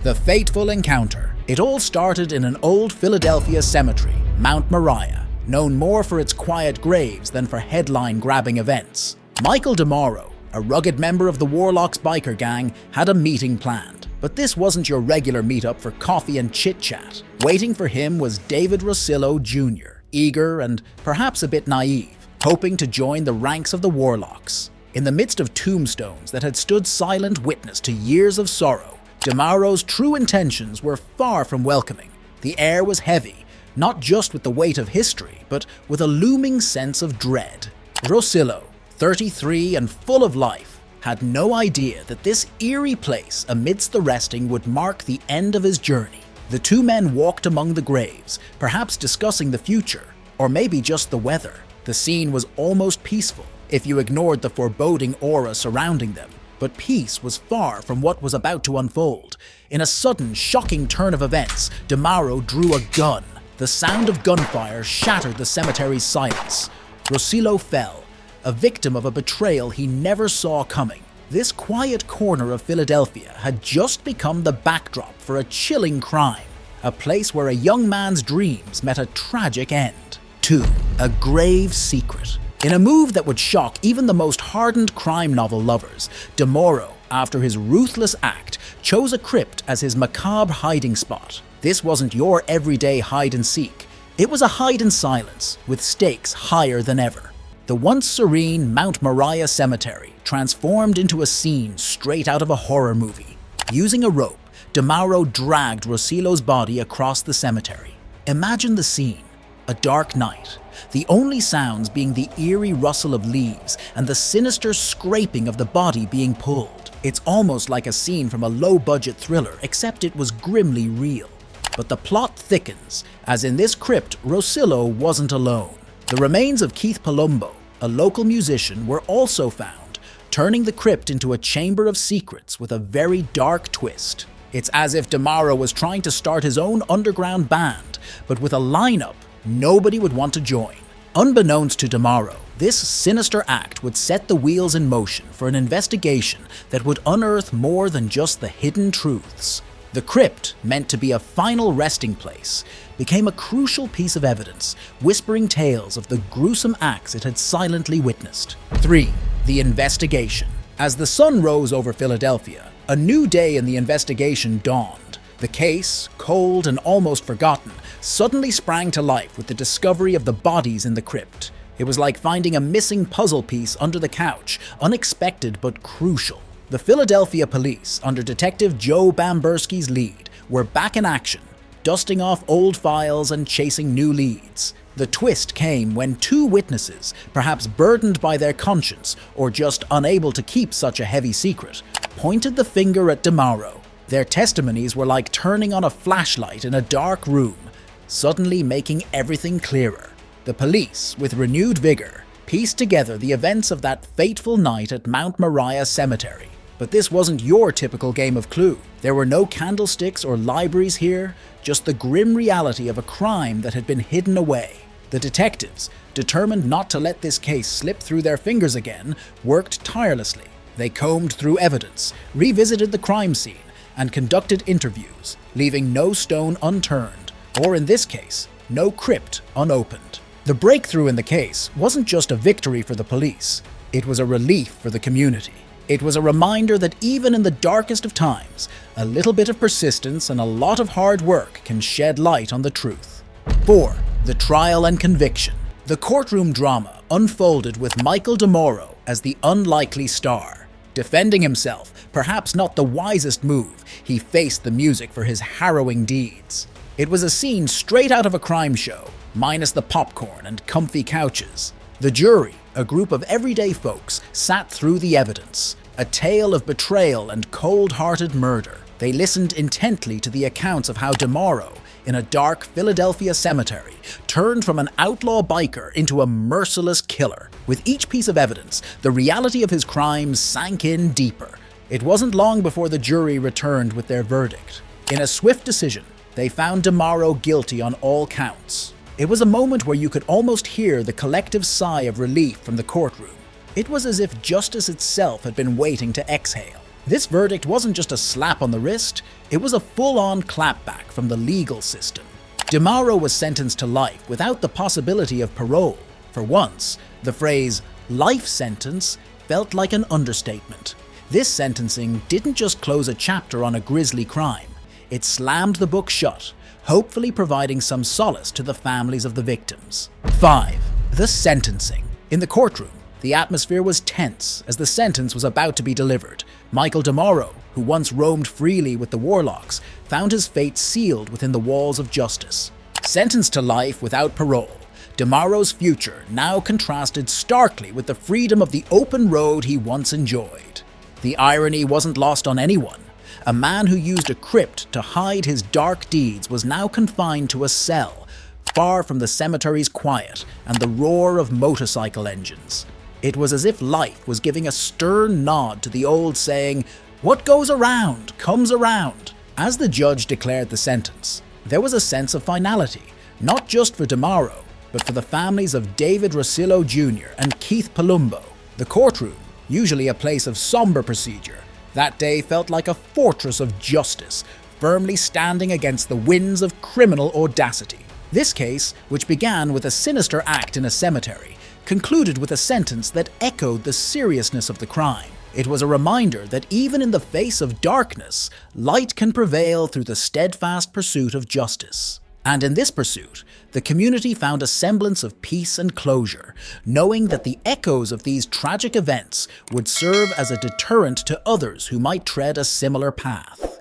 The fateful encounter. It all started in an old Philadelphia cemetery, Mount Moriah, known more for its quiet graves than for headline-grabbing events. Michael DeMauro, a rugged member of the Warlocks biker gang, had a meeting planned. But this wasn't your regular meetup for coffee and chit-chat. Waiting for him was David Rosillo Jr., eager and perhaps a bit naive, hoping to join the ranks of the Warlocks. In the midst of tombstones that had stood silent witness to years of sorrow, DeMauro's true intentions were far from welcoming. The air was heavy, not just with the weight of history, but with a looming sense of dread. Rosillo, 33 and full of life, had no idea that this eerie place amidst the resting would mark the end of his journey. The two men walked among the graves, perhaps discussing the future, or maybe just the weather. The scene was almost peaceful, if you ignored the foreboding aura surrounding them. But peace was far from what was about to unfold. In a sudden, shocking turn of events, DeMauro drew a gun. The sound of gunfire shattered the cemetery's silence. Rosillo fell, a victim of a betrayal he never saw coming. This quiet corner of Philadelphia had just become the backdrop for a chilling crime, a place where a young man's dreams met a tragic end. 2. A grave secret. In a move that would shock even the most hardened crime novel lovers, DeMauro, after his ruthless act, chose a crypt as his macabre hiding spot. This wasn't your everyday hide-and-seek. It was a hide in silence, with stakes higher than ever. The once serene Mount Moriah Cemetery transformed into a scene straight out of a horror movie. Using a rope, DeMauro dragged Rosillo's body across the cemetery. Imagine the scene. A dark night, the only sounds being the eerie rustle of leaves and the sinister scraping of the body being pulled. It's almost like a scene from a low-budget thriller, except it was grimly real. But the plot thickens, as in this crypt, Rosillo wasn't alone. The remains of Keith Palumbo, a local musician, were also found, turning the crypt into a chamber of secrets with a very dark twist. It's as if DeMauro was trying to start his own underground band, but with a lineup nobody would want to join. Unbeknownst to DeMauro, this sinister act would set the wheels in motion for an investigation that would unearth more than just the hidden truths. The crypt, meant to be a final resting place, became a crucial piece of evidence, whispering tales of the gruesome acts it had silently witnessed. 3. The investigation. As the sun rose over Philadelphia, a new day in the investigation dawned. The case, cold and almost forgotten, suddenly sprang to life with the discovery of the bodies in the crypt. It was like finding a missing puzzle piece under the couch, unexpected but crucial. The Philadelphia police, under Detective Joe Bamberski's lead, were back in action, dusting off old files and chasing new leads. The twist came when two witnesses, perhaps burdened by their conscience or just unable to keep such a heavy secret, pointed the finger at DeMauro. Their testimonies were like turning on a flashlight in a dark room, suddenly making everything clearer. The police, with renewed vigor, pieced together the events of that fateful night at Mount Moriah Cemetery. But this wasn't your typical game of Clue. There were no candlesticks or libraries here, just the grim reality of a crime that had been hidden away. The detectives, determined not to let this case slip through their fingers again, worked tirelessly. They combed through evidence, revisited the crime scene, and conducted interviews, leaving no stone unturned, or in this case, no crypt unopened. The breakthrough in the case wasn't just a victory for the police, it was a relief for the community. It was a reminder that even in the darkest of times, a little bit of persistence and a lot of hard work can shed light on the truth. 4. The trial and conviction. The courtroom drama unfolded with Michael DeMauro as the unlikely star. Defending himself, perhaps not the wisest move, he faced the music for his harrowing deeds. It was a scene straight out of a crime show, minus the popcorn and comfy couches. The jury, a group of everyday folks, sat through the evidence, a tale of betrayal and cold-hearted murder. They listened intently to the accounts of how DeMauro, in a dark Philadelphia cemetery, turned from an outlaw biker into a merciless killer. With each piece of evidence, the reality of his crimes sank in deeper. It wasn't long before the jury returned with their verdict. In a swift decision, they found DeMauro guilty on all counts. It was a moment where you could almost hear the collective sigh of relief from the courtroom. It was as if justice itself had been waiting to exhale. This verdict wasn't just a slap on the wrist, it was a full-on clapback from the legal system. DeMauro was sentenced to life without the possibility of parole. For once, the phrase life sentence felt like an understatement. This sentencing didn't just close a chapter on a grisly crime, it slammed the book shut, hopefully providing some solace to the families of the victims. 5. The sentencing. In the courtroom, the atmosphere was tense as the sentence was about to be delivered. Michael DeMauro, who once roamed freely with the Warlocks, found his fate sealed within the walls of justice. Sentenced to life without parole, DeMauro's future now contrasted starkly with the freedom of the open road he once enjoyed. The irony wasn't lost on anyone. A man who used a crypt to hide his dark deeds was now confined to a cell, far from the cemetery's quiet and the roar of motorcycle engines. It was as if life was giving a stern nod to the old saying, "What goes around comes around." As the judge declared the sentence, there was a sense of finality, not just for DeMauro, but for the families of David Rosillo Jr. and Keith Palumbo. The courtroom, usually a place of somber procedure, that day felt like a fortress of justice, firmly standing against the winds of criminal audacity. This case, which began with a sinister act in a cemetery, concluded with a sentence that echoed the seriousness of the crime. It was a reminder that even in the face of darkness, light can prevail through the steadfast pursuit of justice. And in this pursuit, the community found a semblance of peace and closure, knowing that the echoes of these tragic events would serve as a deterrent to others who might tread a similar path.